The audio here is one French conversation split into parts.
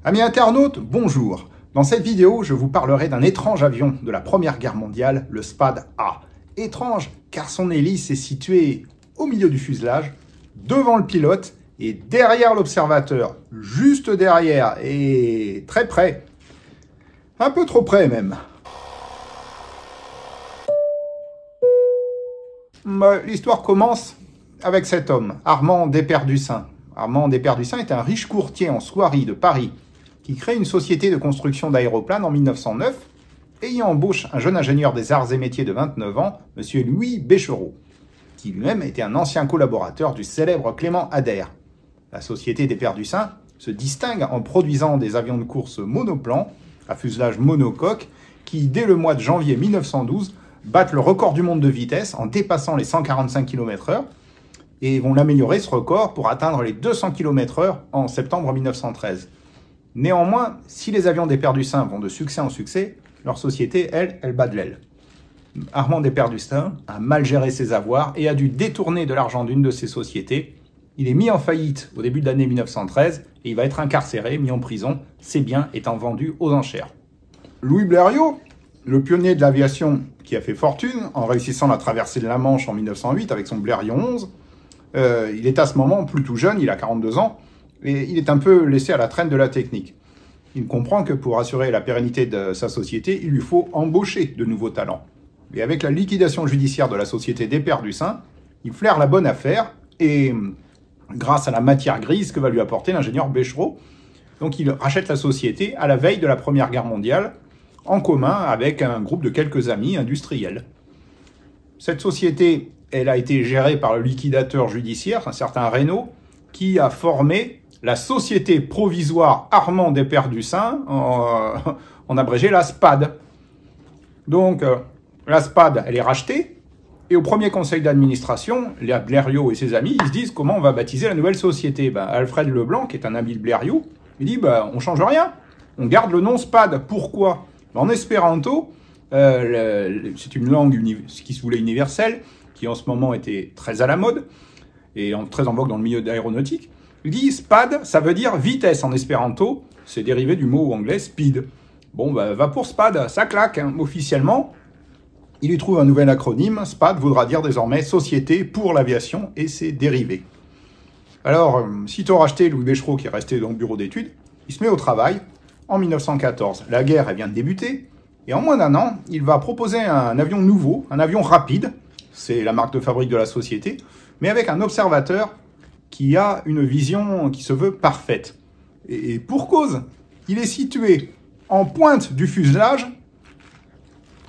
Amis internautes, bonjour. Dans cette vidéo, je vous parlerai d'un étrange avion de la Première Guerre mondiale, le SPAD-A. Étrange, car son hélice est située au milieu du fuselage, devant le pilote et derrière l'observateur, juste derrière et très près. Un peu trop près même. L'histoire commence avec cet homme, Armand Desperdussin. Armand Desperdussin est un riche courtier en soieries de Paris qui crée une société de construction d'aéroplanes en 1909 et y embauche un jeune ingénieur des arts et métiers de 29 ans, M. Louis Béchereau, qui lui-même était un ancien collaborateur du célèbre Clément Ader. La société Desperdussin se distingue en produisant des avions de course monoplan à fuselage monocoque qui, dès le mois de janvier 1912, battent le record du monde de vitesse en dépassant les 145 km/h et vont l'améliorer ce record pour atteindre les 200 km/h en septembre 1913. Néanmoins, si les avions Desperdussin vont de succès en succès, leur société, elle bat de l'aile. Armand Desperdussin a mal géré ses avoirs et a dû détourner de l'argent d'une de ses sociétés. Il est mis en faillite au début de l'année 1913 et il va être incarcéré, mis en prison, ses biens étant vendus aux enchères. Louis Blériot, le pionnier de l'aviation qui a fait fortune en réussissant la traversée de la Manche en 1908 avec son Blériot 11, il est à ce moment plus tout jeune, il a 42 ans, et il est un peu laissé à la traîne de la technique. Il comprend que pour assurer la pérennité de sa société, il lui faut embaucher de nouveaux talents. Et avec la liquidation judiciaire de la société Desperdussin, il flaire la bonne affaire, et grâce à la matière grise que va lui apporter l'ingénieur Béchereau, donc il rachète la société à la veille de la Première Guerre mondiale, en commun avec un groupe de quelques amis industriels. Cette société, elle a été gérée par le liquidateur judiciaire, un certain Reynaud, qui a formé la Société Provisoire Armand Desperdussin, en abrégé la SPAD. Donc, la SPAD, elle est rachetée, et au premier conseil d'administration, les Blériot et ses amis, ils se disent comment on va baptiser la nouvelle société. Alfred Leblanc, qui est un ami de Blériot, il dit on change rien, on garde le nom SPAD. Pourquoi? En espéranto, c'est une langue qui se voulait universelle, qui en ce moment était très à la mode, et très en vogue dans le milieu aéronautique. Il dit SPAD, ça veut dire vitesse en espéranto, c'est dérivé du mot anglais speed. Va pour SPAD, ça claque, hein. Officiellement, il lui trouve un nouvel acronyme, SPAD voudra dire désormais Société pour l'aviation et ses dérivés. Alors, sitôt racheté, Louis Béchereau, qui est resté dans le bureau d'études, il se met au travail en 1914. La guerre, elle vient de débuter, et en moins d'un an, il va proposer un avion nouveau, un avion rapide, c'est la marque de fabrique de la société, mais avec un observateur qui a une vision qui se veut parfaite. Et pour cause, il est situé en pointe du fuselage,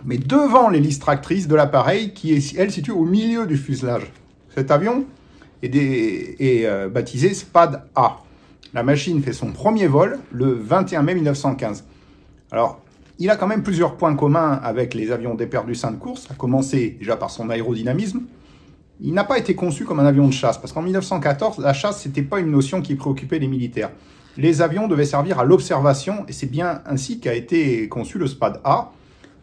mais devant l'hélice tractrice de l'appareil qui est, elle, située au milieu du fuselage. Cet avion est baptisé SPAD-A. La machine fait son premier vol le 21 mai 1915. Alors, il a quand même plusieurs points communs avec les avions Desperdussin de course, à commencer déjà par son aérodynamisme. Il n'a pas été conçu comme un avion de chasse, parce qu'en 1914, la chasse, c'était pas une notion qui préoccupait les militaires. Les avions devaient servir à l'observation, et c'est bien ainsi qu'a été conçu le SPAD-A.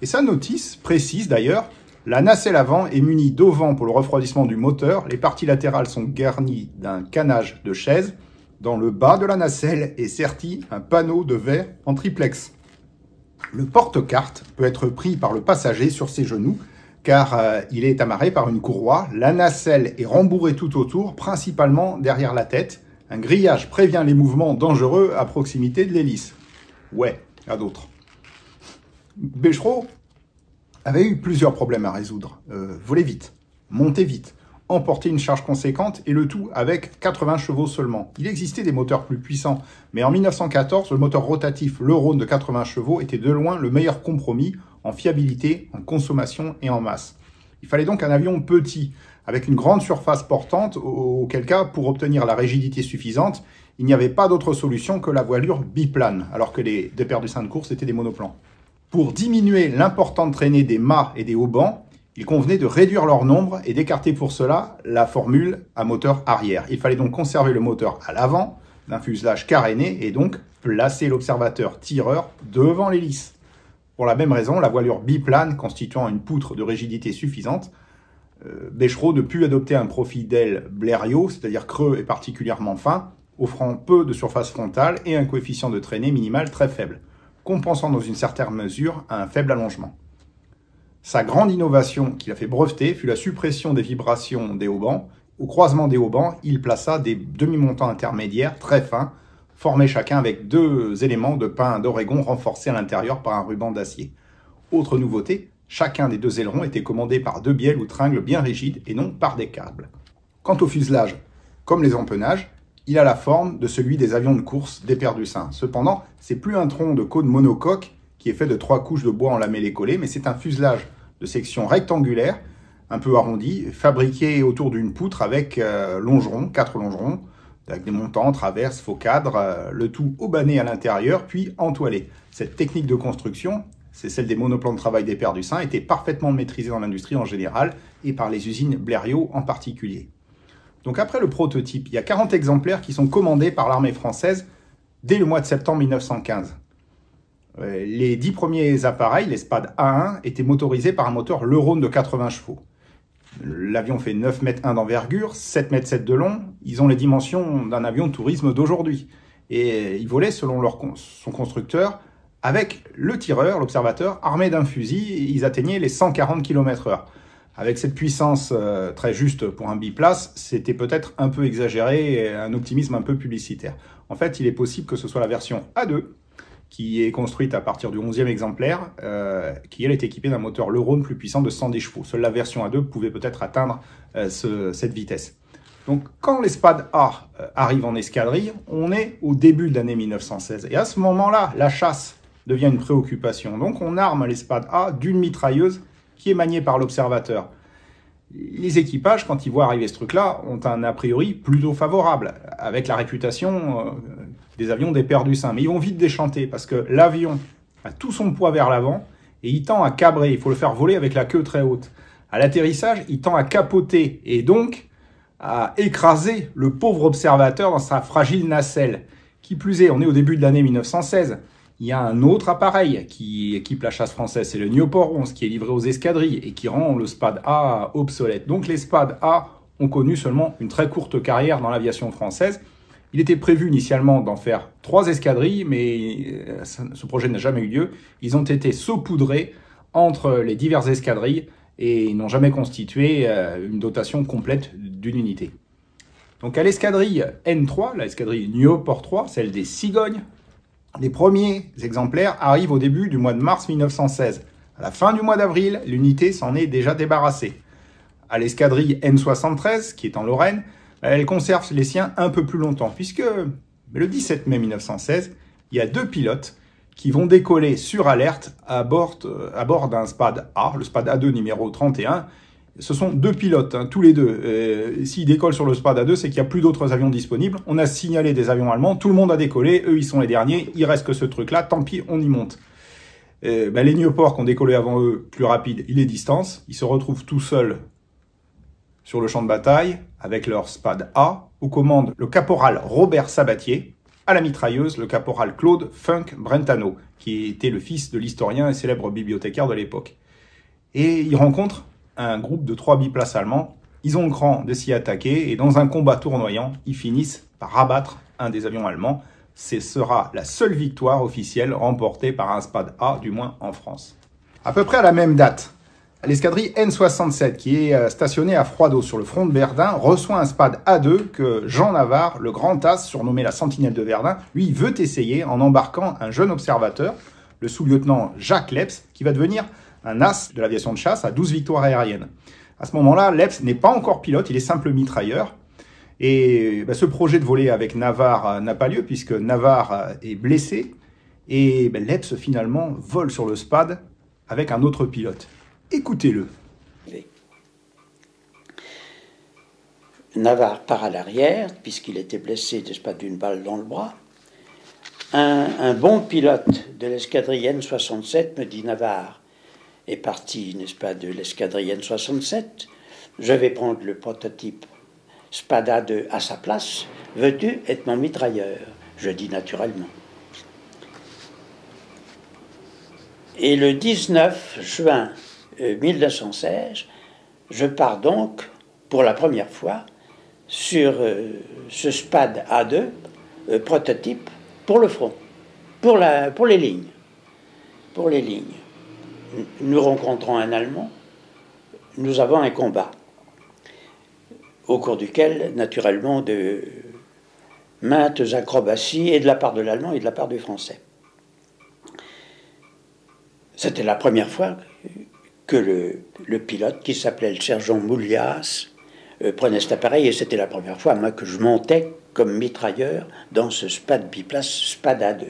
Et sa notice précise d'ailleurs, la nacelle avant est munie d'auvents pour le refroidissement du moteur, les parties latérales sont garnies d'un canage de chaise, dans le bas de la nacelle est serti un panneau de verre en triplex. Le porte-carte peut être pris par le passager sur ses genoux, car il est amarré par une courroie. La nacelle est rembourrée tout autour, principalement derrière la tête. Un grillage prévient les mouvements dangereux à proximité de l'hélice. Ouais, à d'autres. Béchereau avait eu plusieurs problèmes à résoudre. Voler vite, monter vite, emporter une charge conséquente, et le tout avec 80 chevaux seulement. Il existait des moteurs plus puissants, mais en 1914, le moteur rotatif Lerone de 80 chevaux était de loin le meilleur compromis en fiabilité, en consommation et en masse. Il fallait donc un avion petit, avec une grande surface portante, auquel cas, pour obtenir la rigidité suffisante, il n'y avait pas d'autre solution que la voilure biplane, alors que les Desperdussin de course étaient des monoplans. Pour diminuer l'importante traînée des mâts et des haubans, il convenait de réduire leur nombre et d'écarter pour cela la formule à moteur arrière. Il fallait donc conserver le moteur à l'avant d'un fuselage caréné et donc placer l'observateur tireur devant l'hélice. Pour la même raison, la voilure biplane constituant une poutre de rigidité suffisante, Béchereau ne put adopter un profil d'aile Blériot, c'est-à-dire creux et particulièrement fin, offrant peu de surface frontale et un coefficient de traînée minimal très faible, compensant dans une certaine mesure un faible allongement. Sa grande innovation qu'il a fait breveter fut la suppression des vibrations des haubans. Au croisement des haubans, il plaça des demi-montants intermédiaires très fins, formés chacun avec 2 éléments de pin d'Oregon renforcés à l'intérieur par un ruban d'acier. Autre nouveauté, chacun des 2 ailerons était commandé par 2 bielles ou tringles bien rigides et non par des câbles. Quant au fuselage, comme les empennages, il a la forme de celui des avions de course d'Éperdusin. Cependant, c'est plus un tronc de cône monocoque qui est fait de 3 couches de bois en lamellé collé, mais c'est un fuselage de section rectangulaire, un peu arrondi, fabriqué autour d'une poutre avec 4 longerons, avec des montants, traverses, faux cadres, le tout aubané à l'intérieur, puis entoilé. Cette technique de construction, c'est celle des monoplans de travail d'Éperdusin, était parfaitement maîtrisée dans l'industrie en général et par les usines Blériot en particulier. Donc après le prototype, il y a 40 exemplaires qui sont commandés par l'armée française dès le mois de septembre 1915. Les 10 premiers appareils, les SPAD A1, étaient motorisés par un moteur Leurone de 80 chevaux. L'avion fait 9,1 m d'envergure, 7,7 m de long. Ils ont les dimensions d'un avion de tourisme d'aujourd'hui. Et ils volaient, selon son constructeur, avec le tireur, l'observateur, armé d'un fusil. Ils atteignaient les 140 km/h. Avec cette puissance très juste pour un biplace, c'était peut-être un peu exagéré, un optimisme un peu publicitaire. En fait, il est possible que ce soit la version A2, qui est construite à partir du 11e exemplaire, qui elle est équipée d'un moteur Leurone plus puissant de 110 chevaux. Seule la version A2 pouvait peut-être atteindre cette vitesse. Donc quand les SPAD A arrivent en escadrille, on est au début de l'année 1916. Et à ce moment-là, la chasse devient une préoccupation. Donc on arme les SPAD A d'une mitrailleuse qui est maniée par l'observateur. Les équipages, quand ils voient arriver ce truc-là, ont un a priori plutôt favorable, avec la réputation des avions d'Éperdusin. Mais ils vont vite déchanter, parce que l'avion a tout son poids vers l'avant, et il tend à cabrer, il faut le faire voler avec la queue très haute. À l'atterrissage, il tend à capoter, et donc à écraser le pauvre observateur dans sa fragile nacelle. Qui plus est, on est au début de l'année 1916. Il y a un autre appareil qui équipe la chasse française, c'est le Nieuport 11, qui est livré aux escadrilles et qui rend le SPAD A obsolète. Donc les SPAD A ont connu seulement une très courte carrière dans l'aviation française. Il était prévu initialement d'en faire 3 escadrilles, mais ce projet n'a jamais eu lieu. Ils ont été saupoudrés entre les diverses escadrilles et n'ont jamais constitué une dotation complète d'une unité. Donc à l'escadrille N3, l'escadrille Nieuport 3, celle des Cigognes, les premiers exemplaires arrivent au début du mois de mars 1916. À la fin du mois d'avril, l'unité s'en est déjà débarrassée. À l'escadrille N73, qui est en Lorraine, elle conserve les siens un peu plus longtemps, puisque le 17 mai 1916, il y a 2 pilotes qui vont décoller sur alerte à bord d'un SPAD A, le SPAD A2 numéro 31. Ce sont 2 pilotes, tous les deux. S'ils décollent sur le SPAD A2, c'est qu'il n'y a plus d'autres avions disponibles. On a signalé des avions allemands, tout le monde a décollé, eux ils sont les derniers, il reste que ce truc-là, tant pis, on y monte. Les Nieuport qui ont décollé avant eux, plus rapides, ils les distancent, ils se retrouvent tout seuls sur le champ de bataille, avec leur SPAD A, aux commandes le caporal Robert Sabatier, à la mitrailleuse le caporal Claude Funk Brentano, qui était le fils de l'historien et célèbre bibliothécaire de l'époque. Et ils rencontrent un groupe de 3 biplaces allemands. Ils ont le cran de s'y attaquer et dans un combat tournoyant, ils finissent par abattre un des avions allemands. Ce sera la seule victoire officielle remportée par un SPAD A, du moins en France. À peu près à la même date, l'escadrille N67, qui est stationnée à Froideau sur le front de Verdun, reçoit un SPAD A2 que Jean Navarre, le grand as, surnommé la Sentinelle de Verdun, lui veut essayer en embarquant un jeune observateur, le sous-lieutenant Jacques Leps, qui va devenir un as de l'aviation de chasse à 12 victoires aériennes. À ce moment-là, Leps n'est pas encore pilote, il est simple mitrailleur. Et ce projet de voler avec Navarre n'a pas lieu, puisque Navarre est blessé. Et Leps, finalement, vole sur le SPAD avec un autre pilote. Écoutez-le. Navarre part à l'arrière, puisqu'il était blessé, n'est-ce pas, d'une balle dans le bras. Un bon pilote de l'escadrille N67 me dit: Navarre est parti, n'est-ce pas, de l'escadrille N67. Je vais prendre le prototype SPAD A2 à sa place. Veux-tu être mon mitrailleur? Je dis naturellement. Et le 19 juin 1916, je pars donc pour la première fois sur ce SPAD A2 prototype pour le front, pour les lignes. Pour les lignes. Nous rencontrons un Allemand, nous avons un combat, au cours duquel, naturellement, de maintes acrobaties, et de la part de l'Allemand et de la part du Français. C'était la première fois que le pilote, qui s'appelait le sergent Moulias, prenait cet appareil, et c'était la première fois, moi, que je montais comme mitrailleur dans ce SPAD biplace, SPAD A2.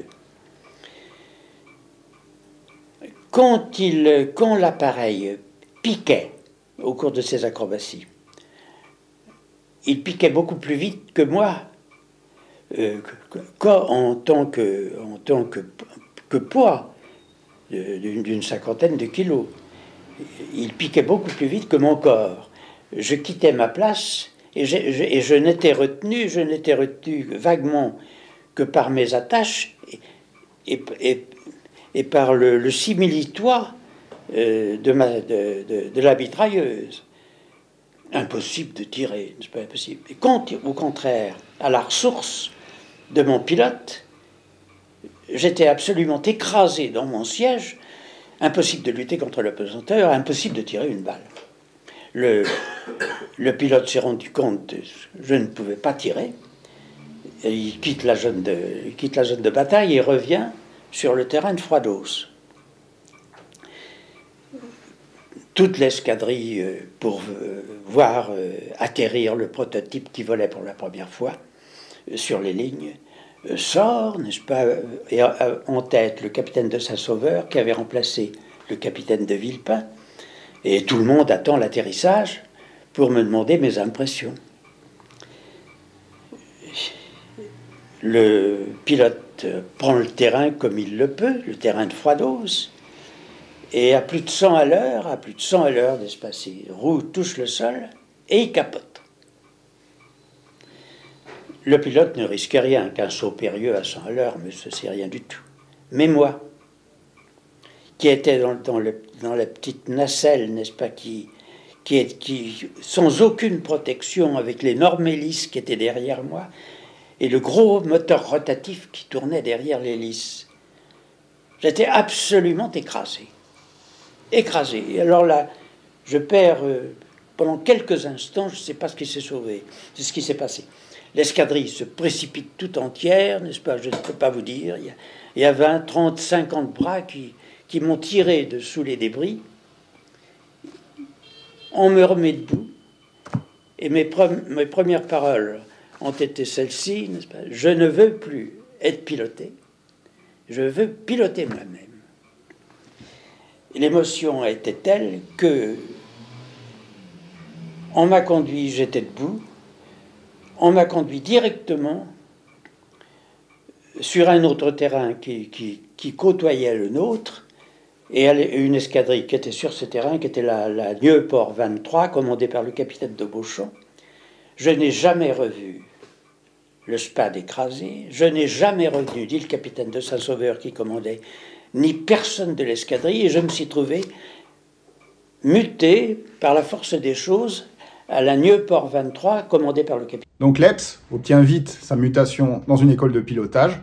Quand l'appareil piquait au cours de ses acrobaties, il piquait beaucoup plus vite que moi, en tant que poids d'une cinquantaine de kilos. Il piquait beaucoup plus vite que mon corps. Je quittais ma place et je n'étais retenu vaguement que par mes attaches et par le simili-toit de la mitrailleuse. Impossible de tirer, c'est pas impossible. Et quand, au contraire, à la ressource de mon pilote, j'étais absolument écrasé dans mon siège, impossible de lutter contre la pesanteur, impossible de tirer une balle. Le pilote s'est rendu compte que je ne pouvais pas tirer. Et il quitte la zone de bataille et revient sur le terrain de Froidos. Toute l'escadrille pour voir atterrir le prototype qui volait pour la première fois sur les lignes sort, n'est-ce pas, et en tête le capitaine de Saint-Sauveur qui avait remplacé le capitaine de Villepin, et tout le monde attend l'atterrissage pour me demander mes impressions. Le pilote prend le terrain comme il le peut, le terrain de Froidos, et à plus de 100 à l'heure, d'espacer, roue touche le sol et il capote. Le pilote ne risque rien qu'un saut périlleux à 100 à l'heure, mais ce c'est rien du tout. Mais moi, qui était dans la petite nacelle, n'est-ce pas, qui sans aucune protection, avec l'énorme hélice qui était derrière moi, et le gros moteur rotatif qui tournait derrière l'hélice, j'étais absolument écrasé. Écrasé. Et alors là, je perds pendant quelques instants, je ne sais pas ce qui s'est sauvé, c'est ce qui s'est passé. L'escadrille se précipite tout entière, n'est-ce pas? Je ne peux pas vous dire. Il y a 20, 30, 50 bras qui m'ont tiré de sous les débris. On me remet debout. Et mes premières paroles ont été celles-ci, n'est-ce pas? Je ne veux plus être piloté. Je veux piloter moi-même. L'émotion a été telle que on m'a conduit, j'étais debout, on m'a conduit directement sur un autre terrain qui côtoyait le nôtre, et une escadrille qui était sur ce terrain, qui était la Nieuport 23, commandée par le capitaine de Beauchamp. Je n'ai jamais revu le SPAD écrasé, je n'ai jamais revu ni le capitaine de Saint-Sauveur qui commandait, ni personne de l'escadrille, et je me suis trouvé muté par la force des choses à la Nieuport 23, commandée par le capitaine. Donc l'EPS obtient vite sa mutation dans une école de pilotage,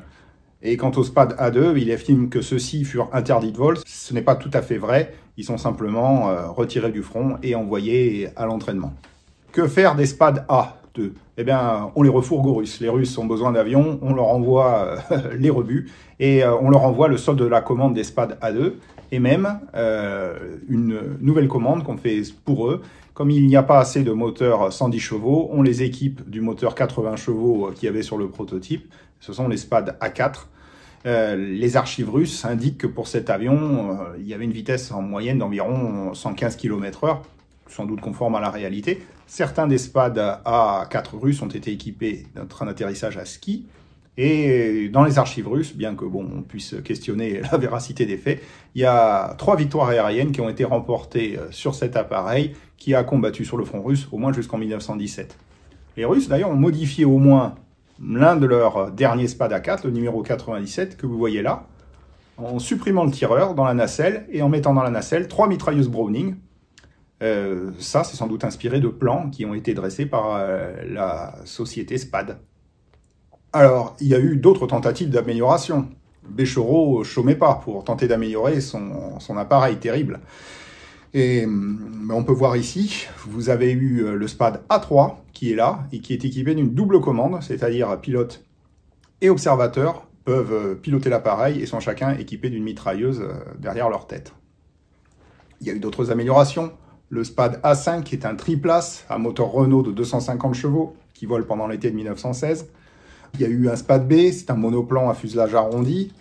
et quant au SPAD A2, il estime que ceux-ci furent interdits de vol. Ce n'est pas tout à fait vrai, ils sont simplement retirés du front et envoyés à l'entraînement. Que faire des SPAD A2? Eh bien, on les refourgue aux Russes. Les Russes ont besoin d'avions, on leur envoie les rebuts, et on leur envoie le solde de la commande des SPAD A2, et même une nouvelle commande qu'on fait pour eux. Comme il n'y a pas assez de moteurs 110 chevaux, on les équipe du moteur 80 chevaux qu'il y avait sur le prototype. Ce sont les SPAD A4. Les archives russes indiquent que pour cet avion, il y avait une vitesse en moyenne d'environ 115 km/h, sans doute conforme à la réalité. Certains des SPAD A4 russes ont été équipés d'un train d'atterrissage à ski. Et dans les archives russes, bien que on puisse questionner la véracité des faits, il y a 3 victoires aériennes qui ont été remportées sur cet appareil qui a combattu sur le front russe au moins jusqu'en 1917. Les Russes d'ailleurs ont modifié au moins l'un de leurs derniers SPAD A4, le numéro 97 que vous voyez là, en supprimant le tireur dans la nacelle et en mettant dans la nacelle 3 mitrailleuses Browning. Ça, c'est sans doute inspiré de plans qui ont été dressés par la société SPAD. Alors, il y a eu d'autres tentatives d'amélioration. Bechereau chômait pas pour tenter d'améliorer son appareil terrible. Et on peut voir ici, vous avez eu le SPAD A3 qui est là et qui est équipé d'une double commande, c'est-à-dire pilote et observateur peuvent piloter l'appareil et sont chacun équipés d'une mitrailleuse derrière leur tête. Il y a eu d'autres améliorations. Le SPAD A5 qui est un triplace à moteur Renault de 250 chevaux qui vole pendant l'été de 1916. Il y a eu un SPAD B, c'est un monoplan à fuselage arrondi.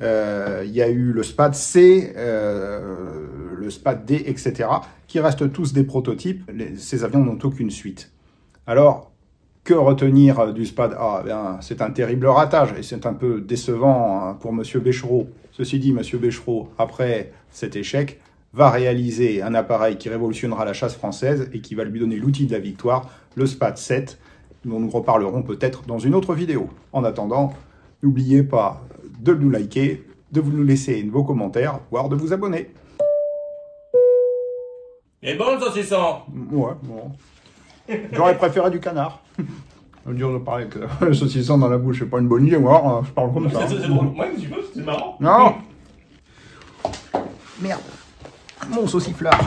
Il y a eu le SPAD C, le SPAD D, etc., qui restent tous des prototypes. Ces avions n'ont aucune suite. Alors, que retenir du SPAD A? C'est un terrible ratage et c'est un peu décevant pour M. Bechereau. Ceci dit, M. Bechereau, après cet échec, va réaliser un appareil qui révolutionnera la chasse française et qui va lui donner l'outil de la victoire, le SPAD 7, dont nous reparlerons peut-être dans une autre vidéo. En attendant, n'oubliez pas de nous liker, de nous laisser vos commentaires, voire de vous abonner. Il est bon le saucisson? Ouais, bon. J'aurais préféré du canard. C'est dur de parler que le saucisson dans la bouche, c'est pas une bonne idée, moi, je parle comme ça. C'est drôle. Ouais, mais tu peux, c'est marrant. Non. Merde. Mon sauciflard.